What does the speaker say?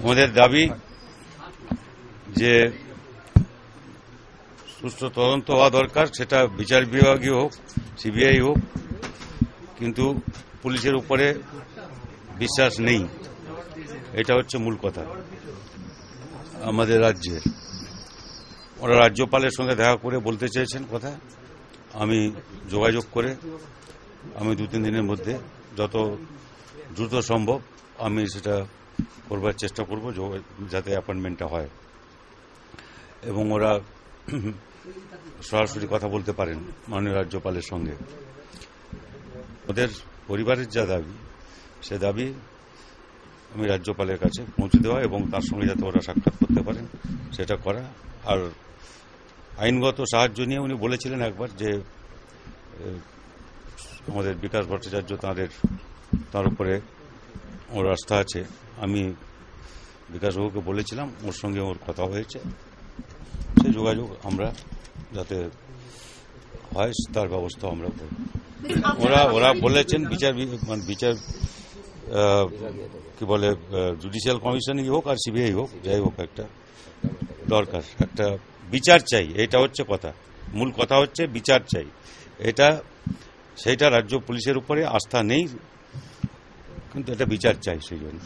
আমাদের দাবি যে সুষ্ঠু তদন্ত হওয়া দরকার, সেটা বিচার বিভাগীয় হোক, সিবিআই হোক, কিন্তু পুলিশের উপরে বিশ্বাস নেই, এটা হচ্ছে মূল কথা। আমাদের রাজ্যের ওরা রাজ্যপালের সঙ্গে দেখা করে বলতে চেয়েছেন কথা, আমি যোগাযোগ করে আমি 2-3 দিনের মধ্যে যত দ্রুত সম্ভব আমি সেটা করবার চেষ্টা করব, যাতে অ্যাপয়েন্টমেন্টটা হয় এবং ওরা সরাসরি কথা বলতে পারেন মাননীয় রাজ্যপালের সঙ্গে। ওদের পরিবারের যা দাবি, সে দাবি আমি রাজ্যপালের কাছে পৌঁছে দেওয়া এবং তার সঙ্গে যাতে ওরা সাক্ষাৎ করতে পারেন সেটা করা। আর আইনগত সাহায্য নিয়ে উনি বলেছিলেন একবার যে আমাদের বিকাশ ভট্টাচার্য তার উপরে ওর আস্থা আছে। আমি বিকাশবাবুকে বলেছিলাম, ওর সঙ্গে ওর কথা হয়েছে, সেই যোগাযোগ আমরা যাতে হয় তার ব্যবস্থা আমরা করব। ওরা বলেছেন বিচার কি বলে জুডিশিয়াল কমিশনই হোক আর সিবিআই হোক, যাই হোক, একটা দরকার, একটা বিচার চাই, এটা হচ্ছে কথা। মূল কথা হচ্ছে বিচার চাই। সেইটা রাজ্য পুলিশের উপরে আস্থা নেই, কিন্তু এটা বিচার চাই সেই জন্য।